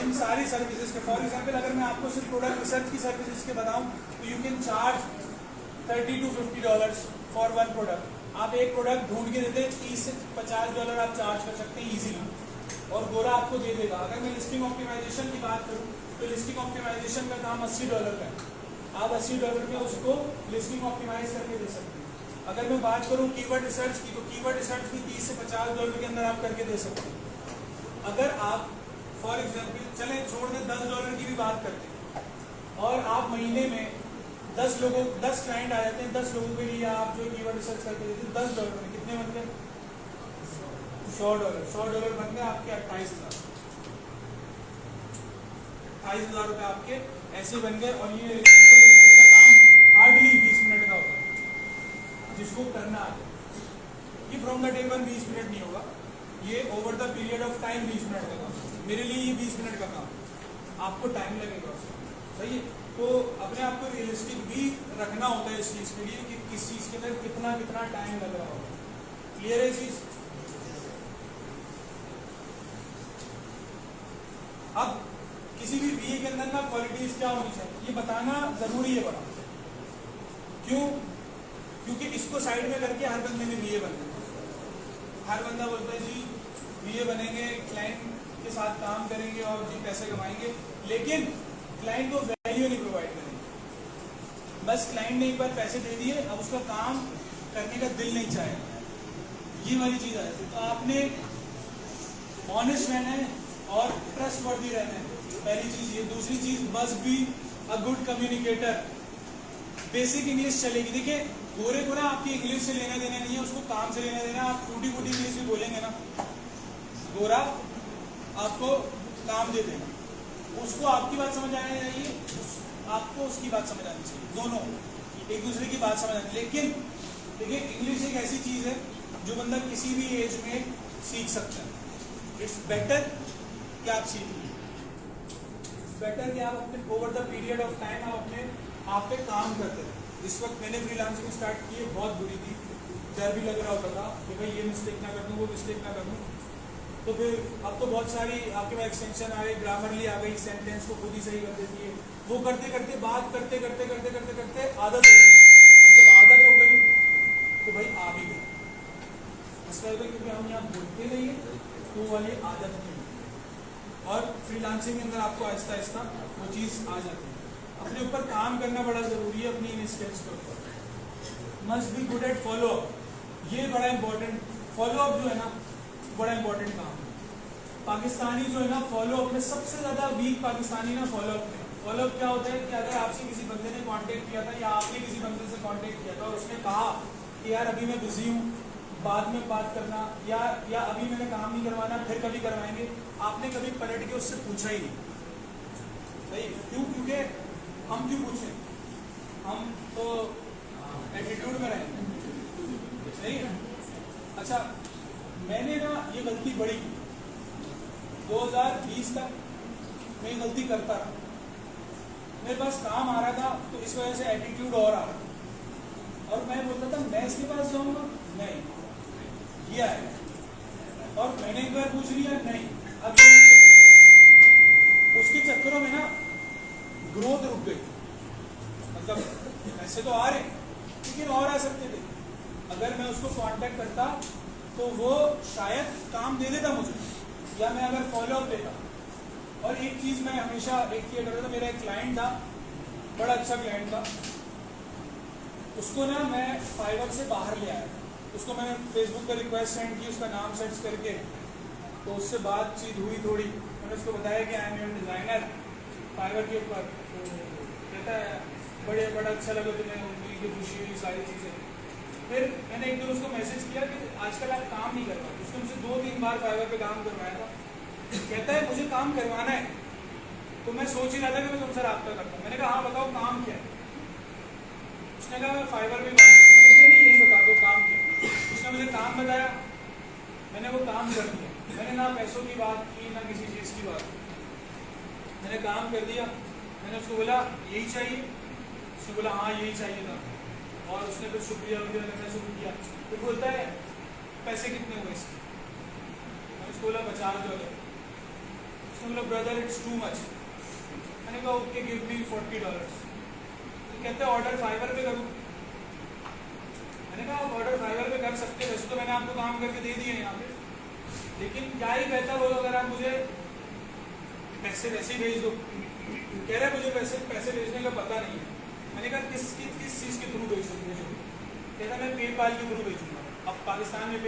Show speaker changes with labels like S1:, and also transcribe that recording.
S1: इन सारी सर्विसेज के। For example अगर मैं आपको सिर्फ प्रोडक्ट रिसर्च की सर्विसेज के बताऊं तो you can charge $30 to $50 for one product. आप एक प्रोडक्ट ढूंढ के देते $30 से $50 आप चार्ज कर सकते हैं इजीली, और गोरा आपको दे देगा। अगर मैं लिस्टिंग ऑप्टिमाइजेशन की बात करूं तो लिस्टिंग ऑप्टिमाइजेशन का काम $80 का है, आप $80 में उसको लिस्टिंग ऑप्टिमाइज करके दे सकते हैं। अगर मैं बात करूं कीवर्ड रिसर्च की, तो कीवर्ड रिसर्च भी $30 से $50 के अंदर आप करके दे सकते हैं। अगर आप फॉर एग्जांपल चलें छोड़ दें $10 की भी बात करते हैं, और आप महीने में 10 क्लाइंट आ जाते हैं, 10 लोगों के लिए आप जो कीवर्ड रिसर्च करके देते हैं $10 में कितने बनते हैं? $100 बनते हैं आपके 28,000 रुपए आपके ऐसे बन गए। और ये कीवर्ड रिसर्च का काम हार्डली 20 मिनट का होता है जिसको करना है। ये from the day one 20 minute नहीं होगा, ये over the period of time 20 minute का काम। मेरे लिए ये 20 मिनट का काम, आपको टाइम लगेगा उसमें, सही है। तो अपने आप को रियलिस्टिक भी रखना होता है इस चीज़ के लिए कि किस चीज़ के अंदर कितना टाइम लग रहा होगा। क्लियर है चीज़? अब किसी भी बीए के अंदर ना क्वालिटीज क्या होनी चाहिए ये बताना जरूरी है बड़ा। क्यों? क्योंकि इसको साइड में करके हर बंदे में बीए बनना है। हर बंदा बोलता है जी बीए बनेंगे, क्लाइंट के साथ काम करेंगे और जी पैसे कमाएंगे, लेकिन क्लाइंट को वैल्यू नहीं प्रोवाइड करेंगे। बस क्लाइंट ने एक बार पैसे दे दिए, अब उसका काम करने का दिल नहीं चाहेगा, ये वाली चीज़ है। तो आपने ऑनेस्ट रहना है और ट्रस्टवर्दी रहना है, पहली चीज़ ये। दूसरी चीज़ must be a good communicator. Basic English चलेगी। देखिए गोरे को ना आपकी इंग्लिश से लेना देना नहीं है, उसको काम से लेना देना। आप टूटी फूटी इंग्लिश भी बोलेंगे ना, गोरा आपको काम दे देगा, उसको आपकी बात समझ आनी चाहिए, आपको उसकी बात समझ आनी चाहिए, दोनों एक दूसरे की बात समझ आनी। लेकिन देखिए इंग्लिश एक ऐसी चीज़ है जो बंदा किसी भी एज में सीख सकता है। इट्स बेटर कि आप सीख लीजिए, बेटर कि आप अपने over the period of time आप पे काम करते हैं। इस वक्त मैंने फ्रीलांसिंग स्टार्ट की है, बहुत बुरी थी, डर भी लग रहा होता था कि भाई ये मिस्टेक ना कर दूँ, वो मिस्टेक ना कर दूँ। तो फिर अब तो बहुत सारी आपके पास एक्सटेंशन आ गई, ग्रामरली आ गई, सेंटेंस को खुद ही सही कर देती है। वो करते करते बात करते करते करते करते करते आदत हो गई। अब जब आदत हो गई तो भाई आ भी गई, इसका क्योंकि हम यहाँ बोलते नहीं है तो वो वाली आदत नहीं है। और फ्रीलांसिंग के अंदर आपको आहिस्ता आहिस्ता वो चीज़ आ जाती है। अपने ऊपर काम करना बड़ा ज़रूरी है, अपनी इन स्किल्स के ऊपर। Must be good at follow up, ये बड़ा इंपॉर्टेंट। फॉलो अप जो है ना बड़ा इंपॉर्टेंट काम है। पाकिस्तानी जो है ना फॉलो अप में सबसे ज़्यादा वीक पाकिस्तानी ना फॉलो अप में। फॉलो अप क्या होता है कि अगर आपसे किसी बंदे ने कांटेक्ट किया था या आपने किसी बंदे से कांटेक्ट किया था और उसने कहा कि यार अभी मैं बिजी हूँ, बाद में बात करना, या अभी मैंने काम नहीं करवाना, फिर कभी करवाएंगे, आपने कभी पलट के उससे पूछा ही नहीं। सही क्यों? क्योंकि हम क्यों पूछें, हम तो एटीट्यूड में रहेंगे, सही है। अच्छा मैंने ना ये गलती बड़ी की, 2020 तक मैं ये गलती करता रहा। मेरे पास काम आ रहा था तो इस वजह से एटीट्यूड और आ रहा, और मैं बोलता था मैं इसके पास जाऊंगा, नहीं किया है, और मैंने एक बार पूछ लिया, नहीं अब ये मुझसे पूछेगा। उसके चक्करों में ना ग्रोथ रुक गई। मतलब ऐसे तो आ रहे लेकिन और आ सकते थे। अगर मैं उसको कांटेक्ट करता तो वो शायद काम दे देता मुझे, या मैं अगर फॉलो अप देता। और एक चीज़ मैं हमेशा एक किया करता था, मेरा एक क्लाइंट था, बड़ा अच्छा क्लाइंट था, उसको ना मैं फाइवर से बाहर ले आया। उसको मैंने फेसबुक पर रिक्वेस्ट सेंड की, उसका नाम सर्च करके, तो उससे बातचीत हुई थोड़ी। मैंने उसको बताया कि I am your designer Fiverr के ऊपर। तो कहता है बड़ा अच्छा लगा तुम्हें, उम्मीद की खुशी हुई, सारी चीज़ें। फिर मैंने एक दिन उसको मैसेज किया कि आजकल आप काम नहीं कर पाते। उसने मुझे 2-3 बार फाइवर पे काम करवाया था। कहता है मुझे काम करवाना है, तो मैं सोच ही रहा था कि मैं तुमसे रब्ता करता हूँ। मैंने कहा हाँ बताओ काम क्या है। उसने कहा मैं फाइवर पे बात, मैंने कहा नहीं यही बता दो काम क्या है। उसने मुझे काम बताया, मैंने वो काम कर दिया। मैंने ना पैसों की बात की ना किसी चीज़ की बात की, मैंने काम कर दिया। मैंने उसको बोला यही चाहिए, उसने बोला हाँ यही चाहिए था, और उसने फिर शुक्रिया वगैरह करना शुरू किया। तो बोलता है पैसे कितने हुए इसके? मैंने उसको बोला $50। उसने उसने बोला ब्रदर इट्स टू मच। मैंने कहा ओके गिव मी $40। तो कहते हैं ऑर्डर फाइवर पे करूँ। मैंने कहा आप ऑर्डर फाइवर पे कर सकते हैं, वैसे तो मैंने आपको काम करके दे दिए यहाँ पे, लेकिन क्या ही बेहतर होगा अगर आप मुझे पैसे वैसे ही भेज दो। कह रहे मुझे पैसे भेजने का पता नहीं है। मैंने कहा किस चीज़ के थ्रू भेजूँ? कहता मैं पेपाल के थ्रू भेजूँगा। अब पाकिस्तान में